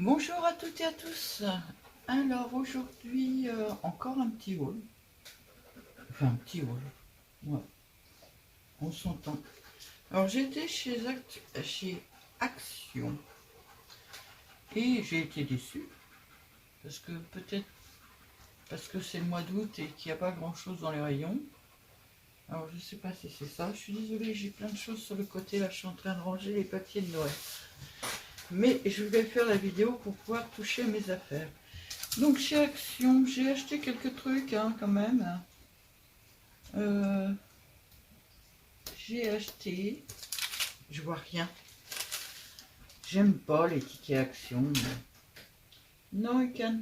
Bonjour à toutes et à tous. Alors aujourd'hui, encore un petit haul. Enfin, un petit haul. Ouais, on s'entend. Alors j'étais chez Action et j'ai été déçue parce que peut-être parce que c'est le mois d'août et qu'il n'y a pas grand chose dans les rayons. Alors je sais pas si c'est ça. Je suis désolée, j'ai plein de choses sur le côté. Là, je suis en train de ranger les papiers de Noël. Mais je vais faire la vidéo pour pouvoir toucher à mes affaires. Donc chez Action, j'ai acheté quelques trucs quand même. J'ai acheté, je vois rien. J'aime pas les tickets Action. Non, you can.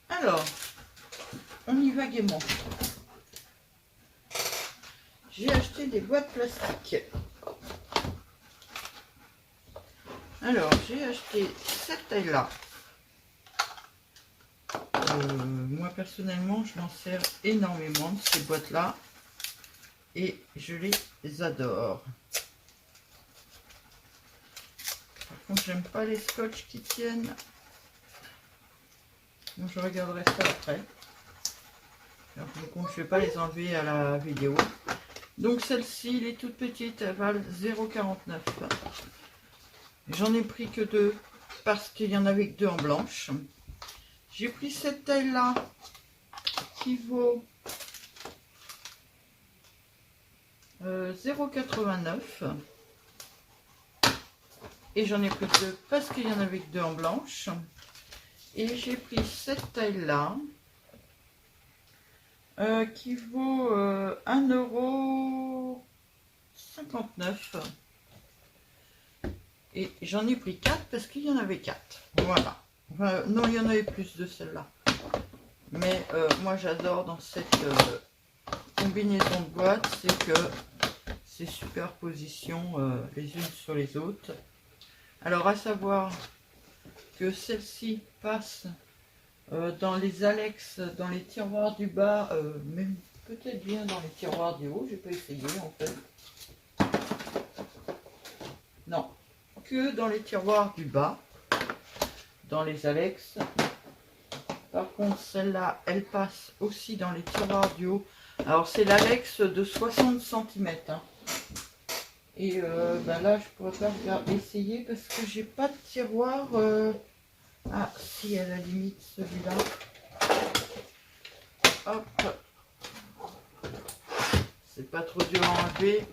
Alors, on y va gaiement. J'ai acheté des boîtes plastiques. Alors, j'ai acheté cette taille-là. Moi, personnellement, je m'en sers énormément de ces boîtes-là. Et je les adore. Par contre, j'aime pas les scotch qui tiennent. Donc, je regarderai ça après. Alors, je ne vais pas les enlever à la vidéo. Donc, celle-ci, elle est toute petite. Elle valent 0,49. J'en ai pris que 2 parce qu'il y en avait que 2 en blanche. J'ai pris cette taille-là qui vaut 0,89. Et j'en ai pris 2 parce qu'il y en avait que 2 en blanche. Et j'ai pris cette taille-là qui vaut 1,59 €. Et j'en ai pris 4 parce qu'il y en avait 4. Voilà. Enfin, non, il y en avait plus de celle-là. Mais moi, j'adore dans cette combinaison de boîtes, c'est que ces superpositions les unes sur les autres. Alors, à savoir que celle-ci passe dans les Alex, dans les tiroirs du bas, même peut-être bien dans les tiroirs du haut. J'ai pas essayé en fait. Non, que dans les tiroirs du bas, dans les Alex. Par contre, celle-là, elle passe aussi dans les tiroirs du haut. Alors, c'est l'Alex de 60 cm. Hein. Et ben là, je pourrais pas essayer parce que j'ai pas de tiroir. Ah, si, à la limite, celui-là. Hop. C'est pas trop dur à enlever.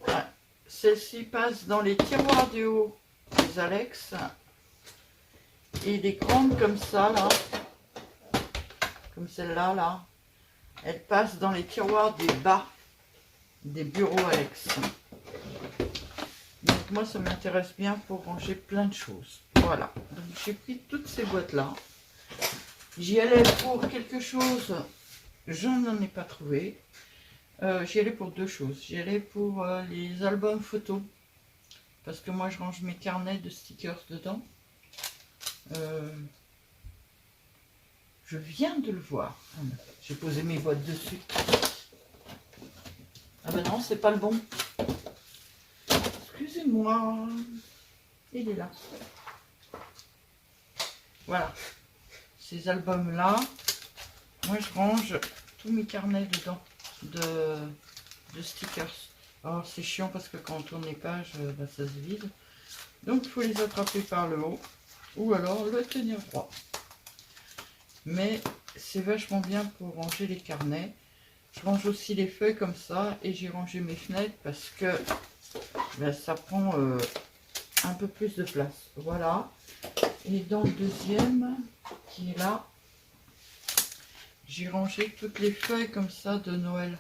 Ouais. Celle-ci passe dans les tiroirs du haut des Alex. Et des grandes comme ça, là. Comme celle-là, là. Elle passe dans les tiroirs des bas des bureaux Alex. Donc moi, ça m'intéresse bien pour ranger plein de choses. Voilà. Donc j'ai pris toutes ces boîtes-là. J'y allais pour quelque chose. Je n'en ai pas trouvé. J'y allais pour 2 choses. J'y allais pour les albums photos. Parce que moi, je range mes carnets de stickers dedans. Je viens de le voir. J'ai posé mes boîtes dessus. Ah ben non, c'est pas le bon. Excusez-moi. Il est là. Voilà. Ces albums-là, moi je range tous mes carnets dedans de stickers. Alors c'est chiant parce que quand on tourne les pages, bah, ça se vide. Donc il faut les attraper par le haut ou alors le tenir droit. Mais c'est vachement bien pour ranger les carnets. Je range aussi les feuilles comme ça et j'ai rangé mes fenêtres parce que ben, ça prend un peu plus de place. Voilà. Et dans le deuxième qui est là, j'ai rangé toutes les feuilles comme ça de Noël.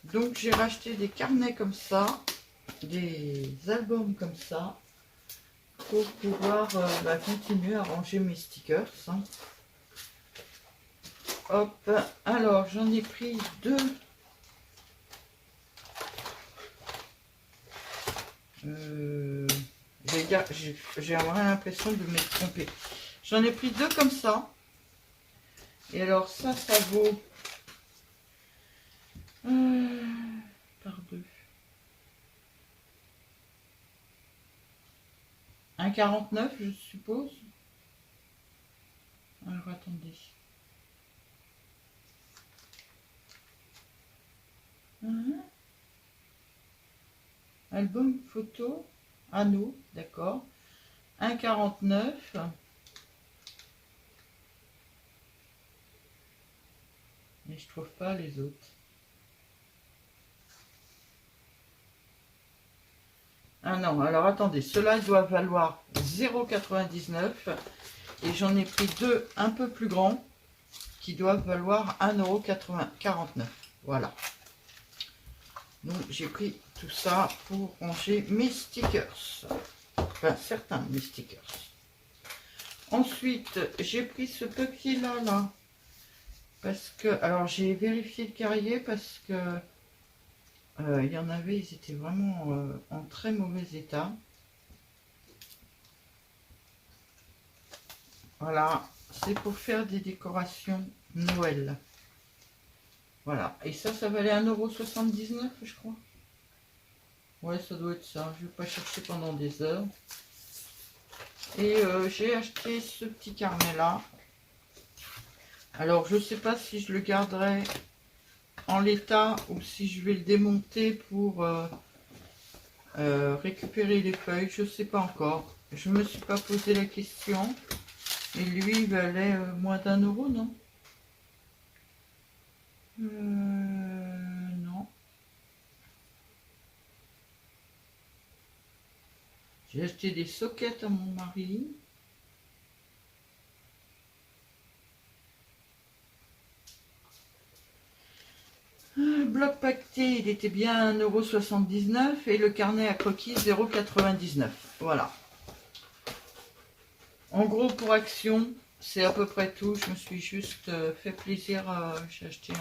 Donc j'ai racheté des carnets comme ça, des albums comme ça, pour pouvoir bah, continuer à ranger mes stickers. Hein. Hop, alors j'en ai pris 2. J'ai vraiment l'impression de m'être trompée. J'en ai pris 2 comme ça. Et alors ça vaut 1,49 je suppose. Alors attendez. Album photo, anneau, d'accord. 1,49. Mais je trouve pas les autres. Ah non, alors attendez, ceux-là doivent valoir 0,99 et j'en ai pris deux un peu plus grands qui doivent valoir 1,49 €. Voilà. Donc j'ai pris tout ça pour ranger mes stickers. Enfin, certains de mes stickers. Ensuite, j'ai pris ce papier-là, là. Parce que, alors j'ai vérifié le carrier parce que il y en avait, ils étaient vraiment en très mauvais état. Voilà, c'est pour faire des décorations Noël. Voilà, et ça valait 1,79 €, je crois. Ouais, ça doit être ça. Je vais pas chercher pendant des heures. Et j'ai acheté ce petit carnet-là. Alors, je sais pas si je le garderai en l'état ou si je vais le démonter pour récupérer les feuilles. Je sais pas encore. Je me suis pas posé la question. Et lui, il valait moins d'1 €, non? Non. J'ai acheté des sockets à mon mari. Le bloc pacté, il était bien 1,79 € et le carnet à croquis 0,99 €. Voilà. En gros, pour Action, c'est à peu près tout. Je me suis juste fait plaisir. J'ai acheté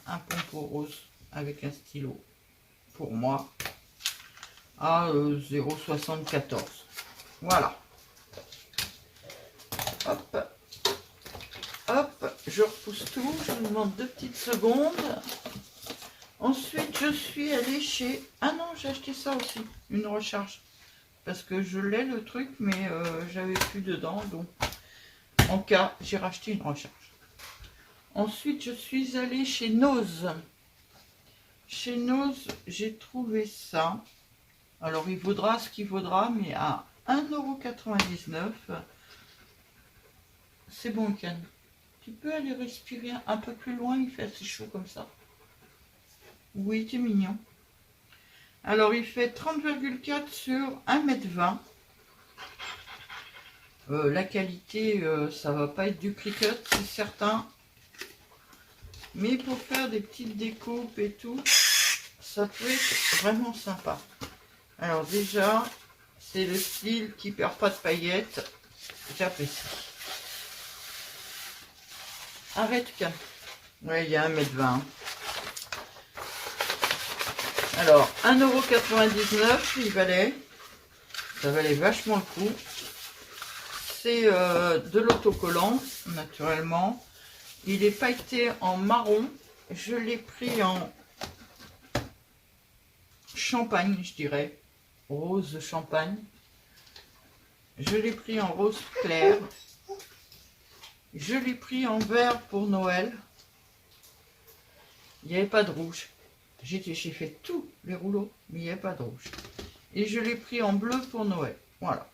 un pompeau rose avec un stylo pour moi à 0,74 €. Voilà. Hop. Hop. Je repousse tout. Je vous demande 2 petites secondes. Ensuite, je suis allée chez... Ah non, j'ai acheté ça aussi. Une recharge. Parce que je l'ai le truc, mais j'avais plus dedans. Donc, en cas, j'ai racheté une recharge. Ensuite, je suis allée chez Nose. Chez Nose, j'ai trouvé ça. Alors, il vaudra ce qu'il vaudra, mais à 1,99 €, c'est bon, Ken. Tu peux aller respirer un peu plus loin, il fait assez chaud comme ça. Oui, t'es mignon. Alors, il fait 30,4 sur 1,20 m. La qualité, ça va pas être du Cricut, c'est certain. Mais pour faire des petites découpes et tout, ça peut être vraiment sympa. Alors déjà, c'est le style qui perd pas de paillettes. J'apprécie. Arrête, Cam. Ouais, il y a 1,20 m. Alors, 1,99 €, il valait. Ça valait vachement le coup. C'est de l'autocollant, naturellement. Il est pailleté en marron. Je l'ai pris en champagne, je dirais. Rose champagne. Je l'ai pris en rose clair. Je l'ai pris en vert pour Noël. Il n'y avait pas de rouge. J'ai fait tous les rouleaux, mais il n'y avait pas de rouge. Et je l'ai pris en bleu pour Noël. Voilà.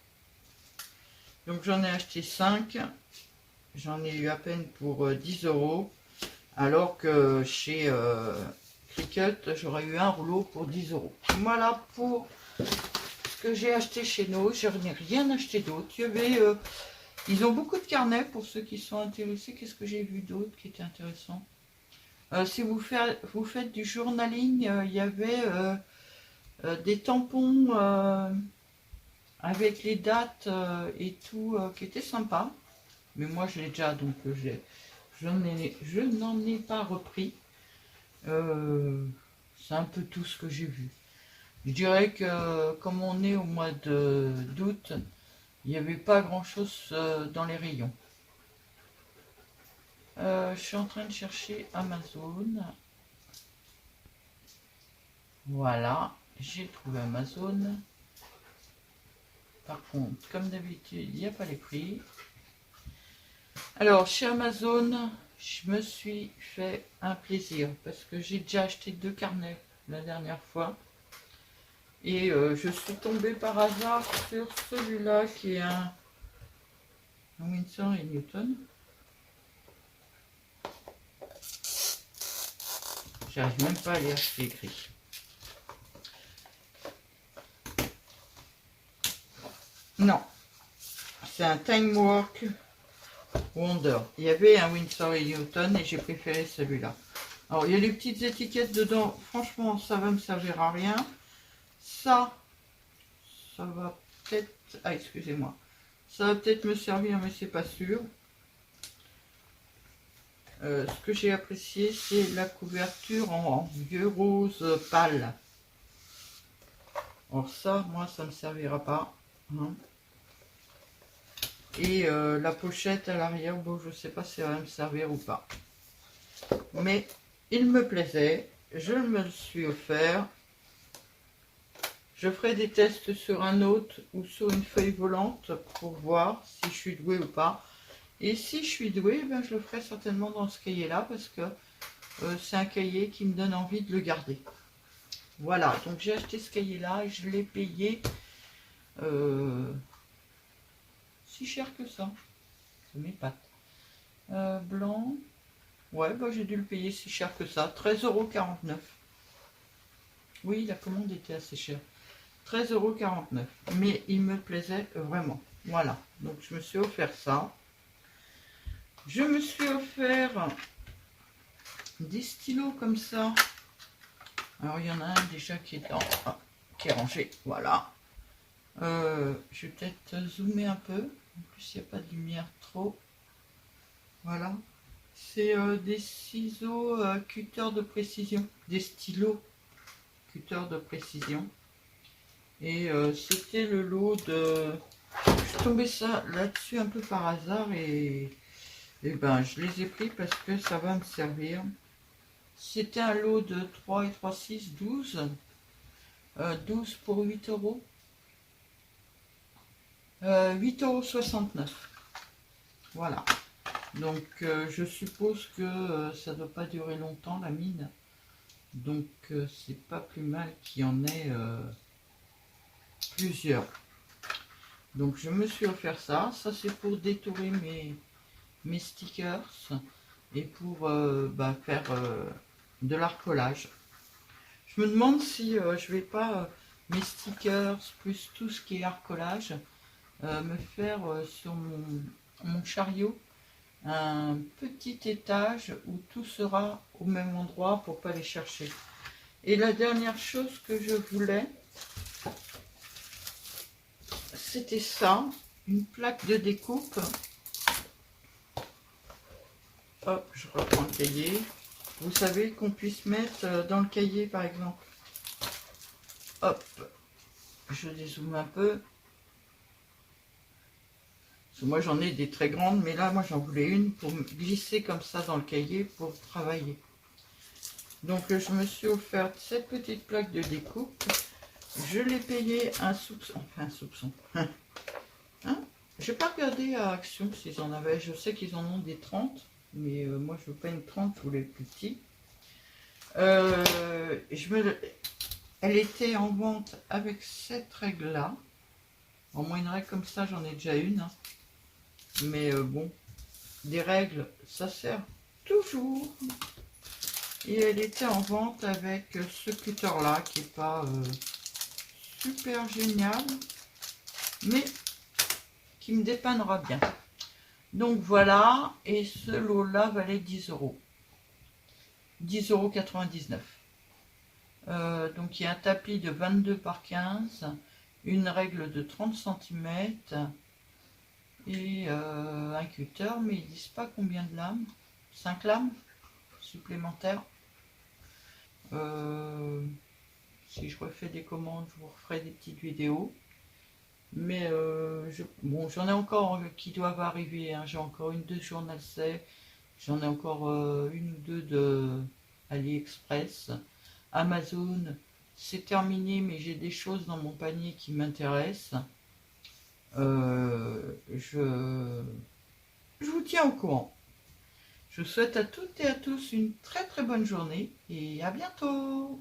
Donc j'en ai acheté 5. J'en ai eu à peine pour 10 €. Alors que chez Cricut, j'aurais eu un rouleau pour 10 €. Voilà pour ce que j'ai acheté chez nous. Je n'ai rien acheté d'autre. Il y avait, ils ont beaucoup de carnets pour ceux qui sont intéressés. Qu'est-ce que j'ai vu d'autre qui était intéressant? Si vous faites du journaling, il y avait des tampons avec les dates et tout qui étaient sympas. Mais moi je l'ai déjà, donc je n'en ai pas repris. C'est un peu tout ce que j'ai vu. Je dirais que comme on est au mois d'août, il n'y avait pas grand chose dans les rayons. Je suis en train de chercher Amazon. Voilà, j'ai trouvé Amazon. Par contre, comme d'habitude, il n'y a pas les prix. Alors, chez Amazon, je me suis fait un plaisir parce que j'ai déjà acheté 2 carnets la dernière fois. Et je suis tombée par hasard sur celui-là qui est un Winsor et Newton. J'arrive même pas à lire ce qui est écrit. Non, c'est un Time Work Wonder. Il y avait un Winsor et Newton et j'ai préféré celui-là. Alors, il y a les petites étiquettes dedans. Franchement, ça va me servir à rien. Ça va peut-être... Ah, excusez-moi. Ça va peut-être me servir, mais c'est pas sûr. Ce que j'ai apprécié, c'est la couverture en vieux rose pâle. Alors ça, moi, ça ne me servira pas. Hein. Et la pochette à l'arrière, bon, je ne sais pas si elle va me servir ou pas. Mais il me plaisait. Je me le suis offert. Je ferai des tests sur un autre ou sur une feuille volante pour voir si je suis douée ou pas. Et si je suis douée, ben, je le ferai certainement dans ce cahier-là parce que c'est un cahier qui me donne envie de le garder. Voilà, donc j'ai acheté ce cahier-là et je l'ai payé si cher que ça. Ça m'épate. Blanc. Ouais, bah, j'ai dû le payer si cher que ça. 13,49 €. Oui, la commande était assez chère. 13,49 €. Mais il me plaisait vraiment. Voilà. Donc je me suis offert ça. Je me suis offert des stylos comme ça. Alors il y en a un déjà qui est qui est rangé. Voilà. Je vais peut-être zoomer un peu. En plus, il n'y a pas de lumière trop. Voilà. C'est des ciseaux cutter de précision. Des stylos cutter de précision. Et c'était le lot de... Je suis tombée là-dessus un peu par hasard et ben je les ai pris parce que ça va me servir. C'était un lot de 3 et 3, 6, 12. 12 pour 8 €. 8,69 €. Voilà. Donc je suppose que ça ne doit pas durer longtemps la mine. Donc c'est pas plus mal qu'il y en ait plusieurs. Donc je me suis offert ça. Ça c'est pour détourer mes stickers et pour faire de l'arcolage. Je me demande si je vais pas mes stickers plus tout ce qui est arcolage me faire sur mon chariot un petit étage où tout sera au même endroit pour pas les chercher. Et la dernière chose que je voulais, c'était ça, une plaque de découpe. Hop, je reprends le cahier. Vous savez qu'on puisse mettre dans le cahier par exemple. Hop, je dézoome un peu. Parce que moi j'en ai des très grandes, mais là moi j'en voulais une pour me glisser comme ça dans le cahier pour travailler. Donc je me suis offert cette petite plaque de découpe. Je l'ai payé un soupçon. Enfin un soupçon. Hein, je n'ai pas regardé à Action s'ils en avaient. Je sais qu'ils en ont des 30. Mais moi je veux pas une 30, je voulais le plus petit. Elle était en vente avec cette règle là. Au moins une règle comme ça j'en ai déjà une. Hein. Mais bon, des règles ça sert toujours. Et elle était en vente avec ce cutter là qui est pas super génial. Mais qui me dépannera bien. Donc voilà, et ce lot là valait 10 €. 10,99 €. Donc il y a un tapis de 22 par 15, une règle de 30 cm et un cutter, mais ils disent pas combien de lames. 5 lames supplémentaires. Si je refais des commandes, je vous referai des petites vidéos. Mais bon, j'en ai encore qui doivent arriver. Hein. J'ai encore une de Journal C. J'en ai encore une ou deux de AliExpress. Amazon, c'est terminé, mais j'ai des choses dans mon panier qui m'intéressent. Je vous tiens au courant. Je vous souhaite à toutes et à tous une très très bonne journée et à bientôt.